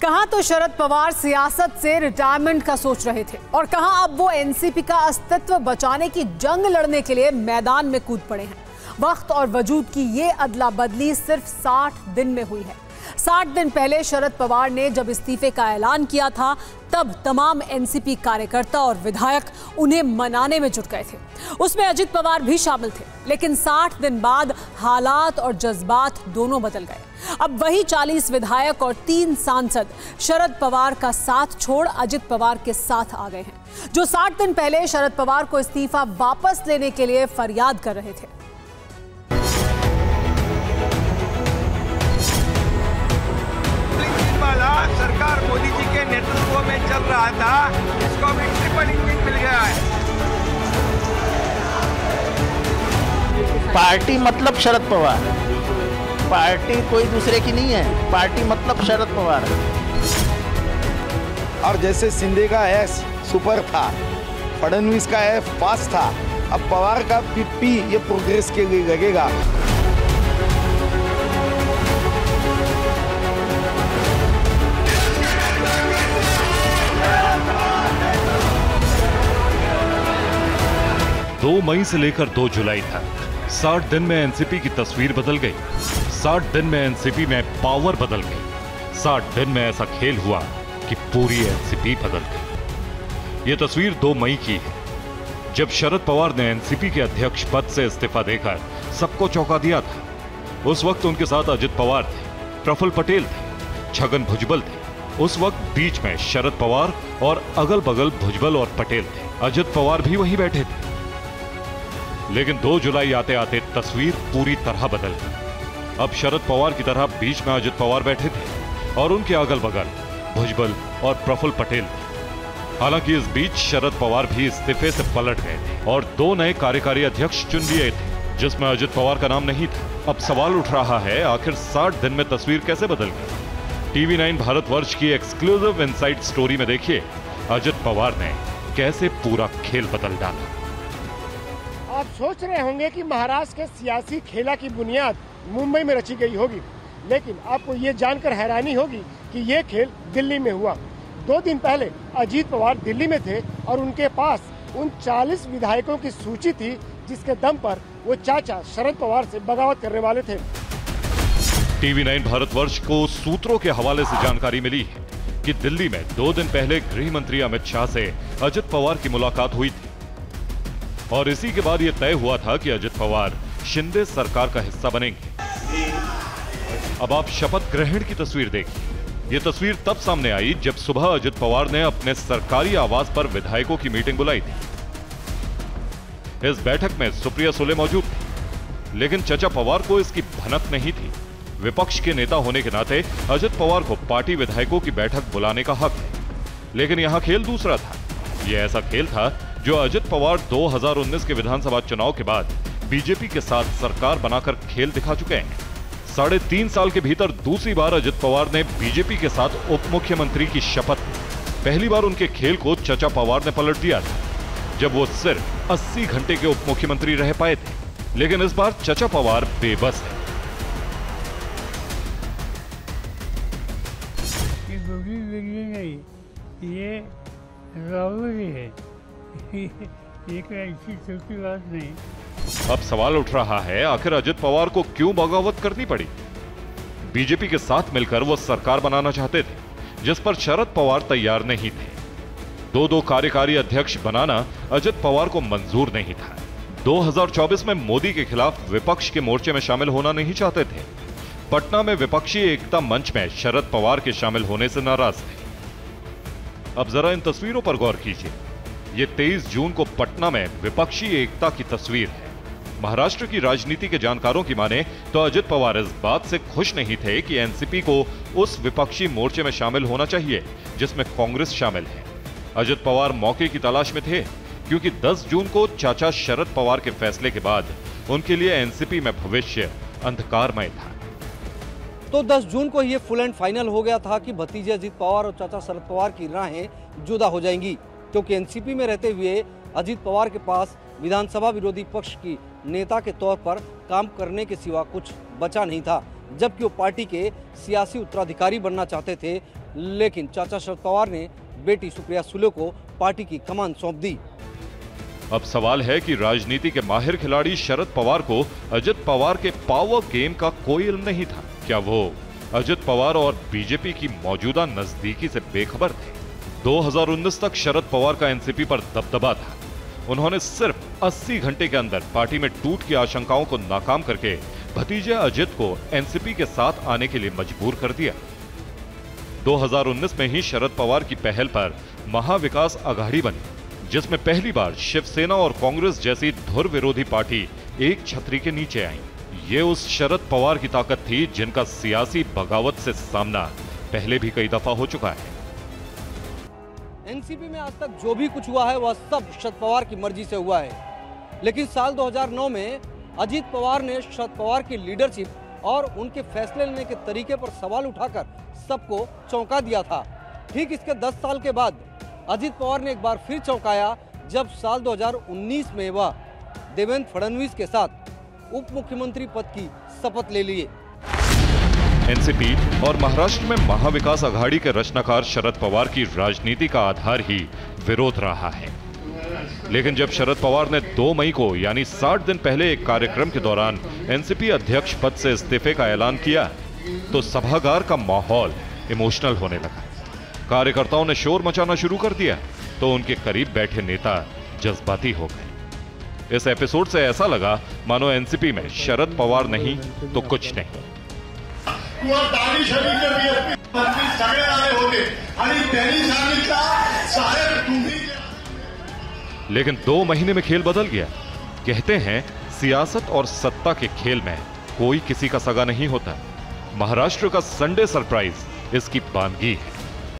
कहां तो शरद पवार सियासत से रिटायरमेंट का सोच रहे थे और कहां अब वो एनसीपी का अस्तित्व बचाने की जंग लड़ने के लिए मैदान में कूद पड़े हैं। वक्त और वजूद की ये अदला बदली सिर्फ 60 दिन में हुई है। 60 दिन पहले शरद पवार ने जब इस्तीफे का ऐलान किया था, तब तमाम एनसीपी कार्यकर्ता और विधायक उन्हें मनाने में जुट गए थे। उसमें अजित पवार भी शामिल थे, लेकिन 60 दिन बाद हालात और जज्बात दोनों बदल गए। अब वही 40 विधायक और 3 सांसद शरद पवार का साथ छोड़ अजित पवार के साथ आ गए हैं, जो 60 दिन पहले शरद पवार को इस्तीफा वापस लेने के लिए फरियाद कर रहे थे। सरकार मोदी जी के नेतृत्व में चल रहा था, इसको भी ट्रिपल इंजन मिल गया है। पार्टी मतलब शरद पवार, पार्टी कोई दूसरे की नहीं है, पार्टी मतलब शरद पवार। और जैसे शिंदे का एस सुपर था, फडणवीस का एफ फास्ट था, अब पवार का पी ये प्रोग्रेस के लिए लगेगा। दो मई से लेकर 2 जुलाई तक 60 दिन में एनसीपी की तस्वीर बदल गई। 60 दिन में एनसीपी में पावर बदल गई। 60 दिन में ऐसा खेल हुआ कि पूरी एनसीपी बदल गई। यह तस्वीर 2 मई की है, जब शरद पवार ने एनसीपी के अध्यक्ष पद से इस्तीफा देकर सबको चौंका दिया था। उस वक्त उनके साथ अजित पवार थे, प्रफुल्ल पटेल थे, छगन भुजबल थे। उस वक्त बीच में शरद पवार और अगल बगल भुजबल और पटेल थे। अजित पवार भी वहीं बैठे थे। लेकिन 2 जुलाई आते आते तस्वीर पूरी तरह बदल गई। अब शरद पवार की तरह बीच में अजित पवार बैठे थे और उनके अगल बगल भुजबल और प्रफुल्ल पटेल थे। हालांकि इस बीच शरद पवार भी इस्तीफे से पलट गए थे और 2 नए कार्यकारी अध्यक्ष चुन लिए थे, जिसमें अजित पवार का नाम नहीं था। अब सवाल उठ रहा है, आखिर 60 दिन में तस्वीर कैसे बदल गई? टीवी 9 भारतवर्ष की एक्सक्लूसिव इनसाइड स्टोरी में देखिए अजित पवार ने कैसे पूरा खेल बदल डाला। आप सोच रहे होंगे कि महाराष्ट्र के सियासी खेला की बुनियाद मुंबई में रची गई होगी, लेकिन आपको ये जानकर हैरानी होगी कि ये खेल दिल्ली में हुआ। 2 दिन पहले अजित पवार दिल्ली में थे और उनके पास उन 40 विधायकों की सूची थी, जिसके दम पर वो चाचा शरद पवार से बगावत करने वाले थे। टीवी 9 भारतवर्ष को सूत्रों के हवाले से जानकारी मिली है कि दिल्ली में 2 दिन पहले गृह मंत्री अमित शाह से अजित पवार की मुलाकात हुई थी और इसी के बाद यह तय हुआ था कि अजित पवार शिंदे सरकार का हिस्सा बनेंगे। अब आप शपथ ग्रहण की तस्वीर देखिए। यह तस्वीर तब सामने आई जब सुबह अजित पवार ने अपने सरकारी आवास पर विधायकों की मीटिंग बुलाई थी। इस बैठक में सुप्रिया सुले मौजूद थी, लेकिन चाचा पवार को इसकी भनक नहीं थी। विपक्ष के नेता होने के नाते अजित पवार को पार्टी विधायकों की बैठक बुलाने का हक है, लेकिन यहां खेल दूसरा था। यह ऐसा खेल था जो अजित पवार 2019 के विधानसभा चुनाव के बाद बीजेपी के साथ सरकार बनाकर खेल दिखा चुके हैं। 3.5 साल के भीतर दूसरी बार अजित पवार ने बीजेपी के साथ उप मुख्यमंत्री की शपथ ली। पहली बार उनके खेल को चाचा पवार ने पलट दिया था, जब वो सिर्फ 80 घंटे के उप मुख्यमंत्री रह पाए थे। लेकिन इस बार चाचा पवार बेबस है। ये जरूरी है, एक ऐसी छोटी बात नहीं। अब सवाल उठ रहा है, आखिर अजित पवार को क्यों बगावत करनी पड़ी? बीजेपी के साथ मिलकर वो सरकार बनाना चाहते थे, जिस पर शरद पवार तैयार नहीं थे। 2 कार्यकारी अध्यक्ष बनाना अजित पवार को मंजूर नहीं था। 2024 में मोदी के खिलाफ विपक्ष के मोर्चे में शामिल होना नहीं चाहते थे। पटना में विपक्षी एकता मंच में शरद पवार के शामिल होने से नाराज थे। अब जरा इन तस्वीरों पर गौर कीजिए। ये 23 जून को पटना में विपक्षी एकता की तस्वीर है। महाराष्ट्र की राजनीति के जानकारों की माने तो अजित पवार इस बात से खुश नहीं थे कि एनसीपी को उस विपक्षी मोर्चे में शामिल होना चाहिए जिसमें कांग्रेस शामिल है। अजित पवार मौके की तलाश में थे, क्योंकि 10 जून को चाचा शरद पवार के फैसले के बाद उनके लिए एनसीपी में भविष्य अंधकारमय था। तो 10 जून को ये फुल एंड फाइनल हो गया था कि भतीजे अजित पवार और चाचा शरद पवार की राहें जुदा हो जाएंगी, क्योंकि एनसीपी में रहते हुए अजित पवार के पास विधानसभा विरोधी पक्ष की नेता के तौर पर काम करने के सिवा कुछ बचा नहीं था। जबकि वो पार्टी के सियासी उत्तराधिकारी बनना चाहते थे, लेकिन चाचा शरद पवार ने बेटी सुप्रिया सुले को पार्टी की कमान सौंप दी। अब सवाल है कि राजनीति के माहिर खिलाड़ी शरद पवार को अजित पवार के पावर गेम का कोई इल्म नहीं था। क्या वो अजित पवार और बीजेपी की मौजूदा नजदीकी से बेखबर थे? 2019 तक शरद पवार का एनसीपी पर दबदबा था। उन्होंने सिर्फ 80 घंटे के अंदर पार्टी में टूट की आशंकाओं को नाकाम करके भतीजे अजित को एनसीपी के साथ आने के लिए मजबूर कर दिया। 2019 में ही शरद पवार की पहल पर महाविकास अघाड़ी बनी, जिसमें पहली बार शिवसेना और कांग्रेस जैसी धुर विरोधी पार्टी एक छतरी के नीचे आई। ये उस शरद पवार की ताकत थी जिनका सियासी बगावत से सामना पहले भी कई दफा हो चुका है। एनसीपी में आज तक जो भी कुछ हुआ है वह सब शरद पवार की मर्जी से हुआ है, लेकिन साल 2009 में अजित पवार ने शरद पवार की लीडरशिप और उनके फैसले लेने के तरीके पर सवाल उठाकर सबको चौंका दिया था। ठीक इसके 10 साल के बाद अजित पवार ने एक बार फिर चौंकाया, जब साल 2019 में वह देवेंद्र फडणवीस के साथ उप मुख्यमंत्री पद की शपथ ले लिए। एनसीपी और महाराष्ट्र में महाविकास अघाड़ी के रचनाकार शरद पवार की राजनीति का आधार ही विरोध रहा है। लेकिन जब शरद पवार ने 2 मई को यानी 60 दिन पहले एक कार्यक्रम के दौरान एनसीपी अध्यक्ष पद से इस्तीफे का ऐलान किया, तो सभागार का माहौल इमोशनल होने लगा। कार्यकर्ताओं ने शोर मचाना शुरू कर दिया, तो उनके करीब बैठे नेता जज्बाती हो गए। इस एपिसोड से ऐसा लगा मानो एनसीपी में शरद पवार नहीं तो कुछ नहीं। लेकिन 2 महीने में खेल बदल गया। कहते हैं सियासत और सत्ता के खेल में कोई किसी का सगा नहीं होता। महाराष्ट्र का संडे सरप्राइज इसकी बानगी है।